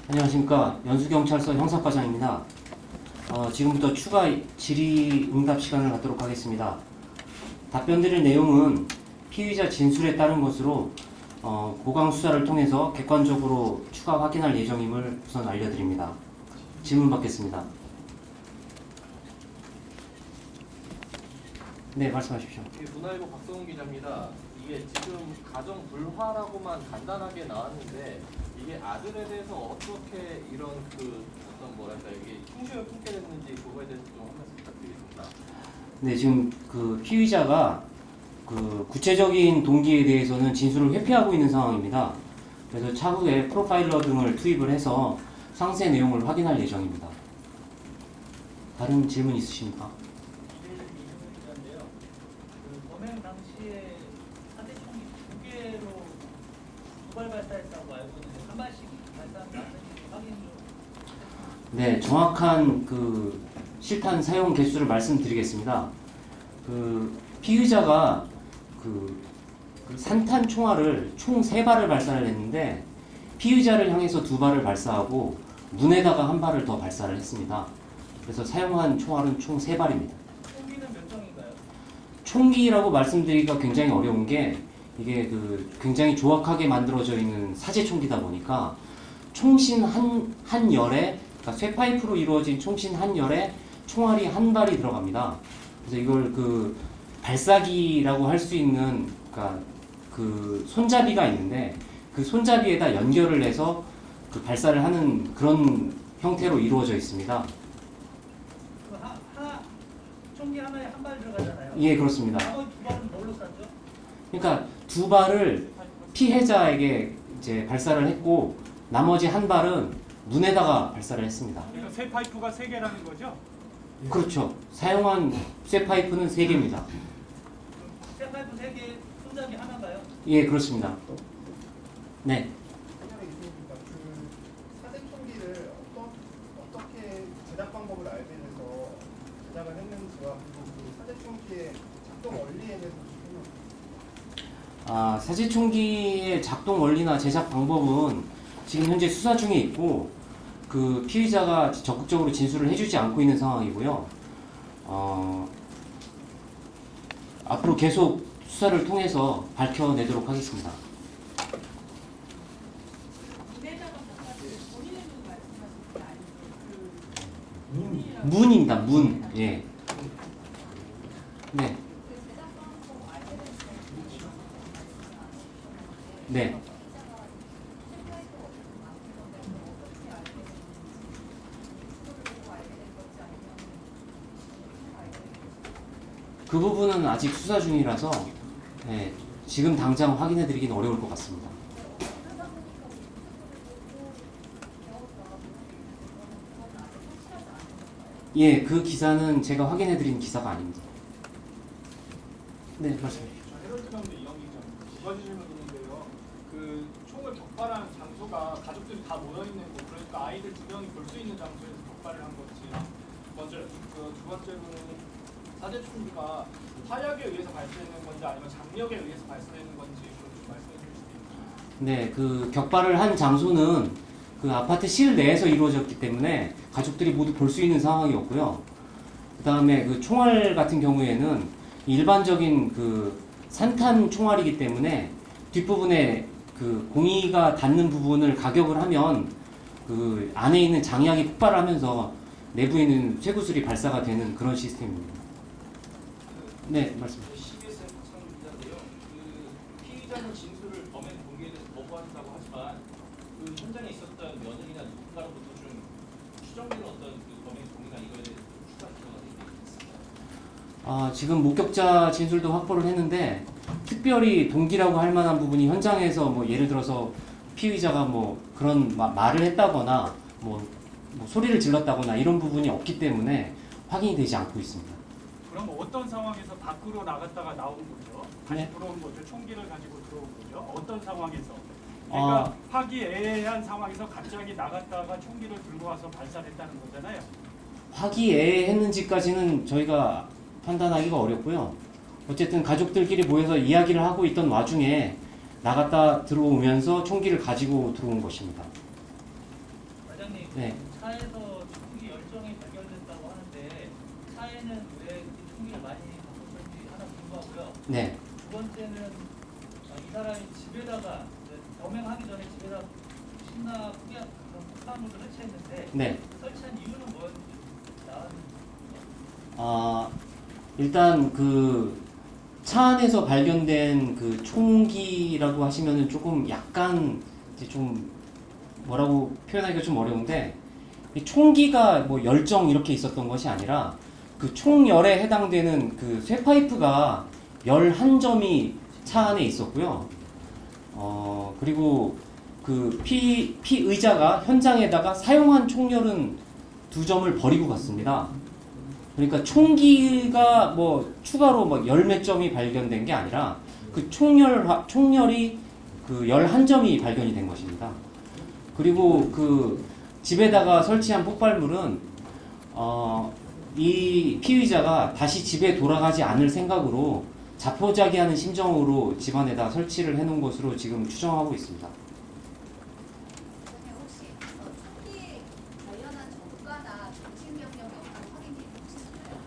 안녕하십니까. 연수경찰서 형사과장입니다. 지금부터 추가 질의응답 시간을 갖도록 하겠습니다. 답변드릴 내용은 피의자 진술에 따른 것으로 고강 수사를 통해서 객관적으로 추가 확인할 예정임을 우선 알려드립니다. 질문 받겠습니다. 네, 말씀하십시오. 문화일보 박성훈 기자입니다. 이게 지금 가정 불화라고만 간단하게 나왔는데 이게 아들에 대해서 어떻게 이런 어떤 뭐랄까 이게 흉심을 품게 됐는지 그거에 대해서 좀 한 말씀 부탁드리겠습니다. 네, 지금 그 피의자가 그 구체적인 동기에 대해서는 진술을 회피하고 있는 상황입니다. 그래서 차후에 프로파일러 등을 투입을 해서 상세 내용을 확인할 예정입니다. 다른 질문 있으십니까? 범행 당시에 사대총이 2개로 두 발 발사했다고 알고 있는데 한 발씩 발사한 맞는지 확인 좀. 네, 정확한 그 실탄 사용 개수를 말씀드리겠습니다. 그 피의자가 그 산탄 총알을 총 3발을 발사를 했는데 피의자를 향해서 2발을 발사하고 문에다가 1발을 더 발사를 했습니다. 그래서 사용한 총알은 총 3발입니다. 총기는 몇 정인가요? 총기라고 말씀드리기가 굉장히 어려운 게 이게 굉장히 조악하게 만들어져 있는 사제 총기다 보니까 총신 한 열에, 그러니까 쇠파이프로 이루어진 총신 한 열에 총알이 1발이 들어갑니다. 그래서 이걸 발사기라고 할 수 있는, 그러니까 그 손잡이가 있는데 그 손잡이에다 연결을 해서 발사를 하는 그런 형태로 이루어져 있습니다. 총기 하나에 1발 들어가잖아요. 예, 그렇습니다. 나머지 2발은 뭘로 쐈죠? 그러니까 2발을 피해자에게 이제 발사를 했고 나머지 1발은 문에다가 발사를 했습니다. 그러니까 쇠 파이프가 3개라는 거죠? 그렇죠. 사용한 쇠파이프는 3개입니다. 쇠파이프 3개, 손잡이 하나인가요? 예, 그렇습니다. 네. 사제 총기를 어떻게 제작 방법을 알게 돼서 제작을 했는지와 그리고 그 사제 총기의 작동 원리에 대해서 좀 설명. 사제총기의 작동 원리나 제작 방법은 지금 현재 수사 중에 있고 그 피의자가 적극적으로 진술을 해주지 않고 있는 상황이고요. 앞으로 계속 수사를 통해서 밝혀내도록 하겠습니다. 문입니다. 문. 예. 네. 네. 그 부분은 아직 수사 중이라서 네, 지금 당장 확인해드리기는 어려울 것 같습니다. 예, 그 기사는 제가 확인해드린 기사가 아닙니다. 네, 말씀해 주십시오. 헤럴드 경대 이영기 기자, 2가지 질문 있는데요. 그 총을 격발한 장소가 가족들이 다 모여있는 곳, 그러니까 아이들 2명이 볼 수 있는 장소에서 격발을 한 건지. 두 번째로는 사제 총기가 화약에 의해서 발사되는 건지 아니면 장력에 의해서 발사되는 건지 좀 말씀해 주실 수 있나요? 네, 그 격발을 한 장소는 그 아파트 실내에서 이루어졌기 때문에 가족들이 모두 볼 수 있는 상황이었고요. 그 다음에 그 총알 같은 경우에는 일반적인 그 산탄 총알이기 때문에 뒷부분에 그 공이가 닿는 부분을 가격을 하면 그 안에 있는 장약이 폭발하면서 내부에 있는 쇠구슬이 발사가 되는 그런 시스템입니다. 네, 말씀해 주십시오. CBS 박성훈 기자인데요. 그 피의자는 진술을 범행 동기에 대해서 거부한다고 하지만 그 현장에 있었던 며느리나 누군가로부터 좀 추정되는 어떤 범행 동기나 이거에 대해서 추가 기소가 되어 있습니다. 지금 목격자 진술도 확보를 했는데 특별히 동기라고 할 만한 부분이 현장에서 뭐 예를 들어서 피의자가 뭐 그런 말을 했다거나 뭐 소리를 질렀다거나 이런 부분이 없기 때문에 확인이 되지 않고 있습니다. 그럼 어떤 상황에서 밖으로 나갔다가 나온 거죠? 다시 네. 들어온 거죠? 총기를 가지고 들어온 거죠? 어떤 상황에서? 그러니까 화기애애한 상황에서 갑자기 나갔다가 총기를 들고 와서 발사했다는 거잖아요. 화기애애했는지까지는 저희가 판단하기가 어렵고요. 어쨌든 가족들끼리 모여서 이야기를 하고 있던 와중에 나갔다 들어오면서 총기를 가지고 들어온 것입니다. 네. 차에서 총기 열정이 발견됐다고 하는데 차에는 왜 총기를 많이 갖고 있는지 하나 궁금하고요. 네. 두 번째는 이 사람이 집에다가 범행하기 전에 집에다 신나 그런 폭탄물을 설치했는데 네. 설치한 이유는 뭐였는지 나왔는지. 일단 그 차 안에서 발견된 그 총기라고 하시면은 조금 약간 이제 좀 뭐라고 표현하기가 좀 어려운데 이 총기가 뭐 열정 이렇게 있었던 것이 아니라 그 총열에 해당되는 그 쇠파이프가 11점이 차 안에 있었고요. 그리고 그 피의자가 현장에다가 사용한 총열은 2점을 버리고 갔습니다. 그러니까 총기가 뭐 추가로 뭐 열 몇 점이 발견된 게 아니라 그 총열이 그 11점이 발견이 된 것입니다. 그리고 그 집에다가 설치한 폭발물은 이 피의자가 다시 집에 돌아가지 않을 생각으로 자포자기하는 심정으로 집안에다 설치를 해놓은 것으로 지금 추정하고 있습니다. 혹시 총기 관련한 전과나 정신병력 여부가 확인이 되셨나요?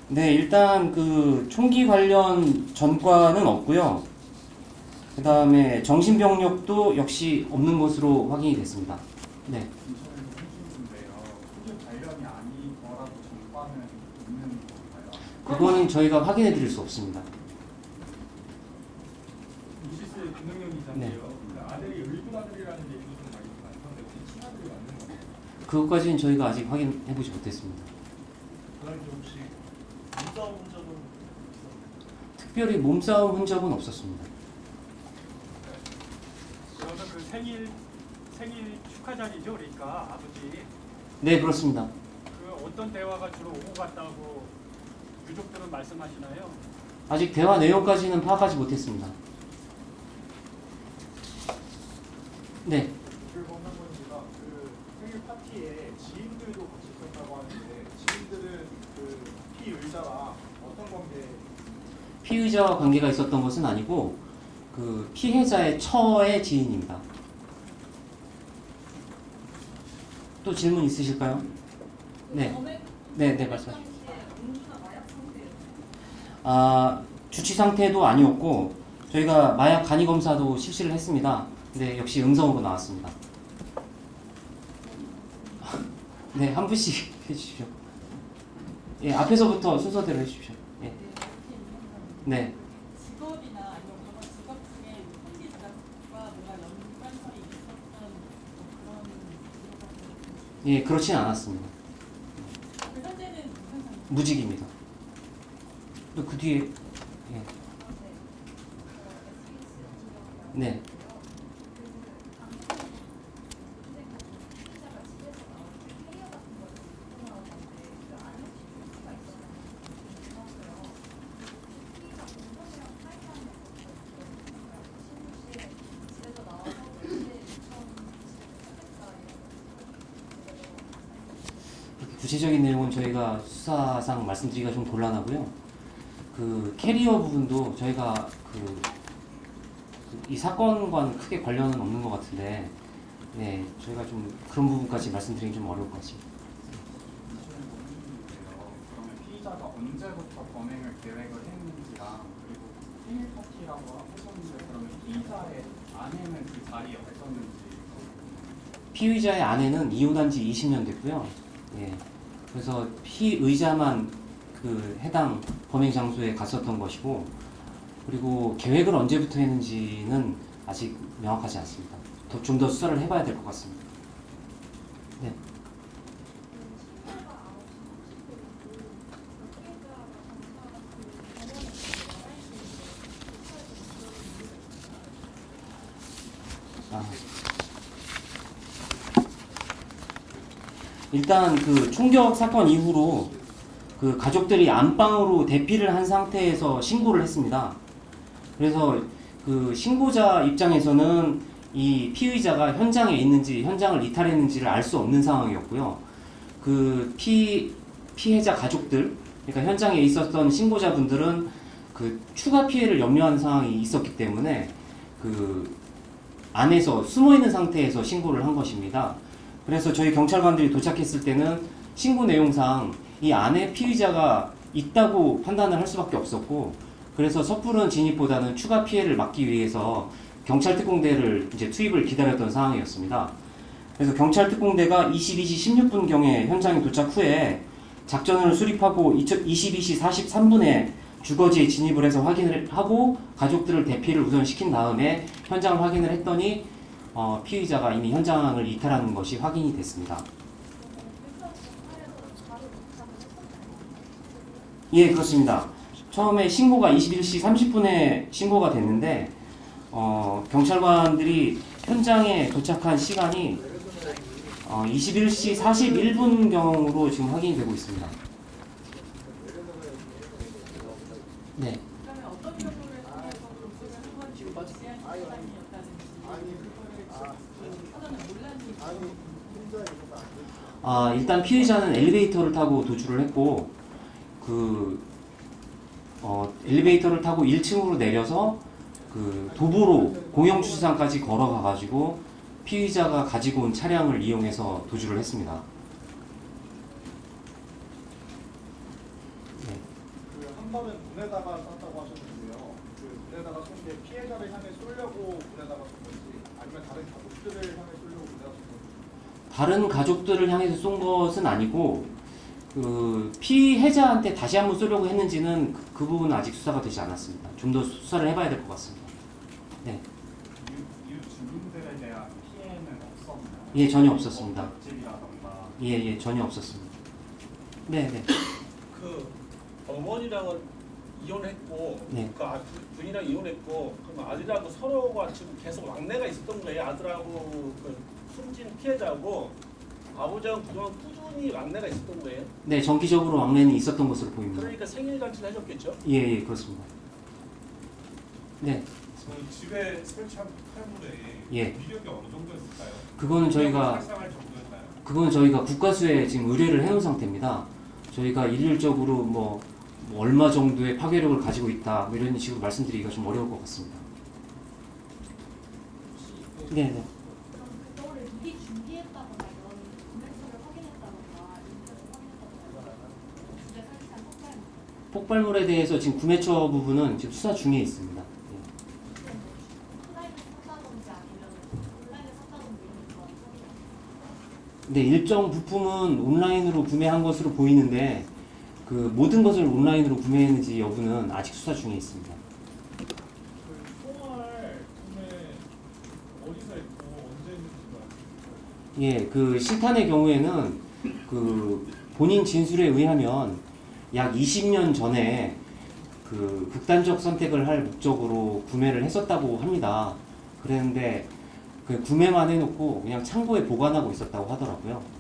네, 일단 그 총기 관련 전과는 없고요. 그 다음에 정신병력도 역시 없는 것으로 확인이 됐습니다. 네. 인천에서 해주는데요. 총기 관련이 아니더라도 전과는 있는 건가요? 그거는 저희가 확인해 드릴 수 없습니다. 이시스의 김능현 이사인데요. 아들이 을부아들이라는 얘기도 좀 많이 많던데 혹시 친아들이 맞는 건가요? 그것까지는 저희가 아직 확인해 보지 못했습니다. 그런지 혹시 몸싸움 흔적은 있었나요? 특별히 몸싸움 흔적은 없었습니다. 그러면 그 생일 축하자리죠, 그러니까 아버지. 네, 그렇습니다. 그 어떤 대화가 주로 오고 갔다고 유족들은 말씀하시나요? 아직 대화 내용까지는 파악하지 못했습니다. 네. 그 법무부가 그 생일 파티에 지인들도 같이 있었다고 하는데 지인들은 그 피의자와 어떤 관계? 피의자와 관계가 있었던 것은 아니고 그 피해자의 처의 지인입니다. 또 질문 있으실까요? 네. 네, 말씀하십시오. 주치 상태도 아니었고 저희가 마약 간이 검사도 실시를 했습니다. 근데 역시 음성으로 나왔습니다. 네, 한 분씩 해주십시오. 예, 앞에서부터 순서대로 해주십시오. 예. 네. 직업이나 아니면 과거 직업 중에 총기 제작과 뭔가 연관성이 있었던 그런 직업 같은 거. 예, 그렇진 않았습니다. 그 현재는 무슨 상태? 무직입니다. 또 그 뒤에 예. 네. 구체적인 내용은 저희가 수사상 말씀드리기가 좀 곤란하고요. 그 캐리어 부분도 저희가 이 사건과는 크게 관련은 없는 것 같은데, 네, 저희가 좀 그런 부분까지 말씀드리기 좀 어려울 것 같습니다. 그러면 피의자가 언제부터 범행을 계획을 했는지랑 그리고 생일 파티라고 하셨는데 그러면 피의자의 아내는 그 자리에 없었는지. 피의자의 아내는 이혼한 지 20년 됐고요. 예, 그래서 피의자만 그 해당 범행 장소에 갔었던 것이고, 그리고 계획을 언제부터 했는지는 아직 명확하지 않습니다. 좀 더 수사를 해봐야 될 것 같습니다. 네. 일단 그 총격 사건 이후로 그 가족들이 안방으로 대피를 한 상태에서 신고를 했습니다. 그래서 그 신고자 입장에서는 이 피의자가 현장에 있는지 현장을 이탈했는지를 알 수 없는 상황이었고요. 그 피해자 가족들, 그러니까 현장에 있었던 신고자분들은 그 추가 피해를 염려하는 상황이 있었기 때문에 그 안에서 숨어 있는 상태에서 신고를 한 것입니다. 그래서 저희 경찰관들이 도착했을 때는 신고 내용상 이 안에 피의자가 있다고 판단을 할 수밖에 없었고, 그래서 섣부른 진입보다는 추가 피해를 막기 위해서 경찰 특공대를 이제 투입을 기다렸던 상황이었습니다. 그래서 경찰 특공대가 22시 16분경에 현장에 도착 후에 작전을 수립하고 22시 43분에 주거지에 진입을 해서 확인을 하고 가족들을 대피를 우선 시킨 다음에 현장을 확인을 했더니 피의자가 이미 현장을 이탈하는 것이 확인이 됐습니다. 예, 그렇습니다. 처음에 신고가 21시 30분에 신고가 됐는데 경찰관들이 현장에 도착한 시간이 21시 41분경으로 지금 확인이 되고 있습니다. 네. 그러면 어떤 경우를 통해서 접근을 한 건지 어찌한 시간이었다든지 그거를 사전에 몰랐는지. 일단 피의자는 엘리베이터를 타고 도주를 했고 엘리베이터를 타고 1층으로 내려서 도보로 공영주차장까지 걸어가 가지고 피의자가 가지고 온 차량을 이용해서 도주를 했습니다. 네. 한 번은 문에다가 쐈다고 하셨는데요. 문에다가 쏜 게 피해자를 향해 쏘려고 문에다가 쏜 건지, 아니면 다른 가족들을 향해 쏘려고 문에다가 쏜 건지. 다른 가족들을 향해서 쏜 것은 아니고 피해자한테 다시 한번 쏘려고 했는지는 그 부분은 아직 수사가 되지 않았습니다. 좀 더 수사를 해봐야 될 것 같습니다. 네. 주민들에 대한 피해는 없었나요? 예, 전혀 없었습니다. 집이라던가. 예, 전혀 없었습니다. 네. 그 어머니랑은 이혼했고 네. 부인이랑 이혼했고 그럼 아들하고 서로가 지금 계속 왕래가 있었던 거예요. 아들하고 그 숨진 피해자하고 아버지하고 그동안 꾸준히 왕래가 있었던 거예요. 네, 정기적으로 왕래는 있었던 것으로 보입니다. 그러니까 생일잔치를 해줬겠죠. 예, 그렇습니다. 네. 그 집에 설치한 폭발물에 예. 위력이 어느 정도였을까요? 그거는 저희가 발생할 정도였나요? 그건 저희가 국가수에 지금 의뢰를 해놓은 상태입니다. 저희가 일률적으로 뭐 얼마 정도의 파괴력을 가지고 있다 뭐 이런 식으로 말씀드리기가 좀 어려울 것 같습니다. 네. 그럼 그거를 미리 준비했다거나 이런 구매처를 확인했다거나 인터넷 확인했다거나 주제 설치한 폭발물에 대해서 지금 구매처 부분은 지금 수사 중에 있습니다. 예. 온라인에서 샀다든지 아니면 온라인에서 샀다든지 이런 거 확인했다거나. 네, 일정 부품은 온라인으로 구매한 것으로 보이는데 그 모든 것을 온라인으로 구매했는지 여부는 아직 수사 중에 있습니다. 총알 구매 어디서 했고 언제 했는지도 아시죠? 예, 그 실탄의 경우에는 그 본인 진술에 의하면 약 20년 전에 그 극단적 선택을 할 목적으로 구매를 했었다고 합니다. 그랬는데 그 구매만 해놓고 그냥 창고에 보관하고 있었다고 하더라고요.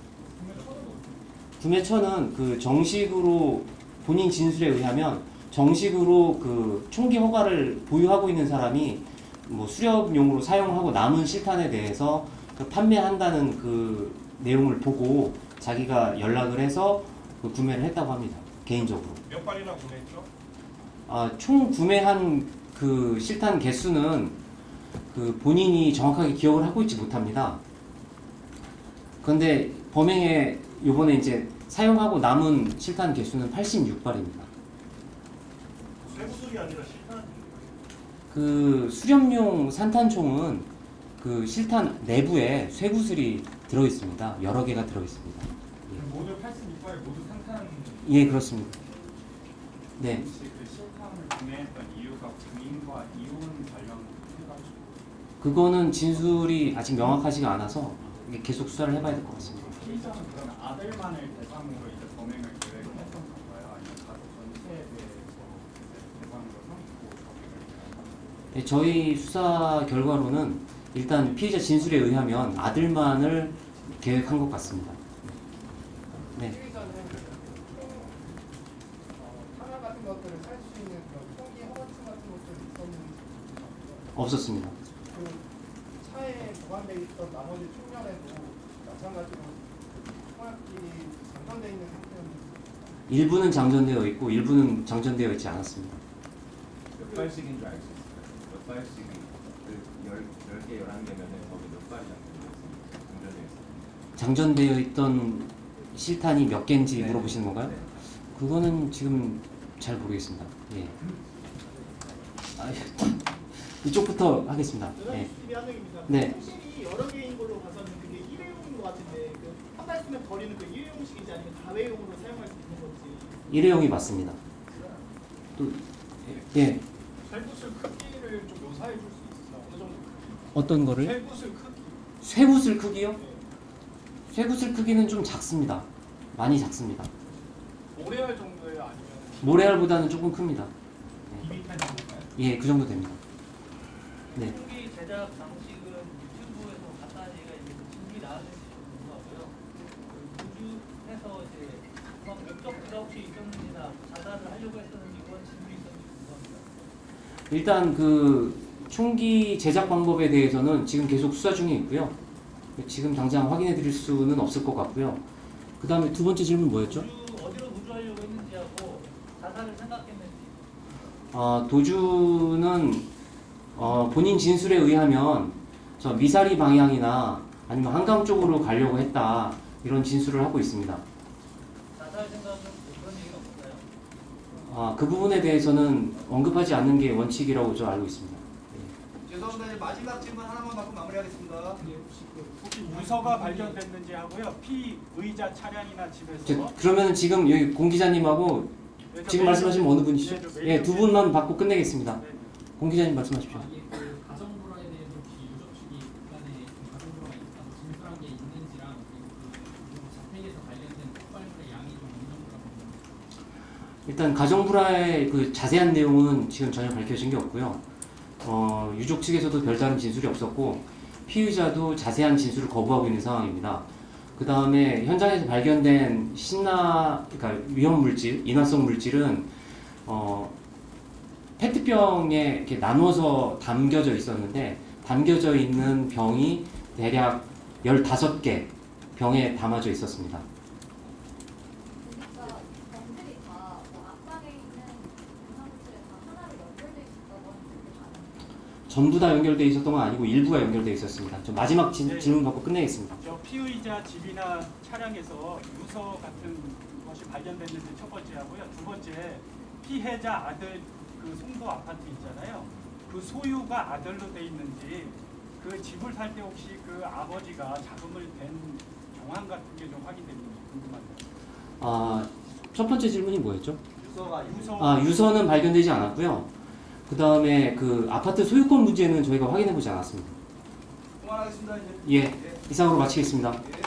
구매처는 그 정식으로 본인 진술에 의하면 정식으로 그 총기 허가를 보유하고 있는 사람이 뭐 수렵용으로 사용하고 남은 실탄에 대해서 그 판매한다는 그 내용을 보고 자기가 연락을 해서 그 구매를 했다고 합니다. 개인적으로. 몇 발이나 구매했죠? 총 구매한 그 실탄 개수는 그 본인이 정확하게 기억을 하고 있지 못합니다. 그런데 범행에 요번에 이제 사용하고 남은 실탄 개수는 86발입니다. 쇠구슬이 아니라 실탄인가요? 그 수렴용 산탄총은 그 실탄 내부에 쇠구슬이 들어 있습니다. 여러 개가 들어 있습니다. 모두 86발 모두 산탄. 예, 그렇습니다. 네. 혹시 그 실탄을 구매했던 이유가 부인과 이혼 관련해가지고. 그거는 진술이 아직 명확하지가 않아서 이게 계속 수사를 해봐야 될 것 같습니다. 피의자는 그러면 아들만을 대상으로 이제 범행을 계획을 했던 건가요? 아니면 가족 전체에 대해서 대상으로 삼고 범행을 네, 저희 수사 결과로는 일단 피의자 진술에 의하면 아들만을 계획한 것 같습니다. 네. 피의자는 탄약 같은 것들을 살 수 있는 그런 총기 허가증 같은 것들이 있었는지 없었습니다. 그 차에 보관돼 있던 나머지 총량에도 마찬가지로 총알이 장전돼 있는 상태였는지. 일부는 장전되어 있고 일부는 장전되어 있지 않았습니다. 몇 발씩인 줄 알 수 있어요? 몇 발씩이 그 10개, 11개면은 거기 몇 발이 장전되어 있습니다. 장전되어 있던 실탄이 몇 개인지 물어보시는 건가요? 네. 그거는 지금 잘 모르겠습니다. 예. 아, 이쪽부터 하겠습니다. 예. 한명입니다. 네. 통신이 여러 개인 걸로 봐서는 그게 일회용인 것 같은데 한 발 쓰면 버리는 그 일회용식인지 아니면 다회용으로 사용할 수 있는 건지. 일회용이 맞습니다. 또 예. 쇠구슬 크기를 좀 묘사해 줄 수 있어요? 어느 정도 크기? 어떤 거를? 쇠구슬 크기. 쇠구슬 크기요? 네. 쇠구슬 크기는 좀 작습니다. 많이 작습니다. 모래알 정도예요? 아니면 모래알보다는 조금 큽니다. 네. 2m 정도인가요? 예, 그 정도 됩니다. 네. 총기 제작 방식은 유튜브에서 간단히가 이제 진술이 나왔는지 궁금하고요. 우주에서 이제 그런 목적지가 혹시 있었는지나 자살을 하려고 했었는지 그런 진술이 있었는지 궁금합니다. 일단 그 총기 제작 방법에 대해서는 지금 계속 수사 중에 있고요. 지금 당장 확인해 드릴 수는 없을 것 같고요. 그 다음에 두 번째 질문 뭐였죠? 어디로 도주하려고 했는지하고 자살을 생각했는지. 도주는 본인 진술에 의하면 저 미사리 방향이나 아니면 한강 쪽으로 가려고 했다 이런 진술을 하고 있습니다. 자살 생각은 그런 얘기가 없나요? 그 부분에 대해서는 언급하지 않는 게 원칙이라고 저 알고 있습니다. 죄송합니다. 이제 마지막 질문 하나만 받고 마무리하겠습니다. 혹시 유서가 발견됐는지 하고요. 피의자 차량이나 집에서 그러면 지금 여기 공 기자님하고 지금 말씀하신 어느 분이시죠? 예, 두 분만 받고 끝내겠습니다. 공 기자님 말씀하십시오. 그 가정불화에 대해서 혹시 유족 측이 간에 가정불화가 있다고 진술한 게 있는지랑 그리고 그 자택에서 발견된 폭발물의 양이 좀 어느 정도라고 보는지. 일단 가정불화의 그 자세한 내용은 지금 전혀 밝혀진 게 없고요. 유족 측에서도 별다른 진술이 없었고 피의자도 자세한 진술을 거부하고 있는 상황입니다. 그 다음에 현장에서 발견된 그러니까 위험 물질, 인화성 물질은 페트병에 이렇게 나눠서 담겨져 있었는데 담겨져 있는 병이 대략 15개 병에 담아져 있었습니다. 그러니까 병들이 다뭐 앞방에 있는 공사물질에 다 하나로 연결돼 있었다고 하는데 가능해요? 전부 다 연결돼 있었던 건 아니고 일부가 연결돼 있었습니다. 저 마지막 질문 받고 끝내겠습니다. 저 피의자 집이나 차량에서 유서 같은 것이 발견됐는지 첫 번째 하고요. 두 번째 피해자 아들 그 송도 아파트 있잖아요. 그 소유가 아들로 돼 있는지 그 집을 살 때 혹시 그 아버지가 자금을 댄 정황 같은 게 좀 확인됐는지 궁금합니다. 첫 번째 질문이 뭐였죠? 유서가 유서는 발견되지 않았고요. 그 다음에 그 아파트 소유권 문제는 저희가 확인해 보지 않았습니다. 그만하겠습니다. 이제. 예, 이상으로 마치겠습니다. 예.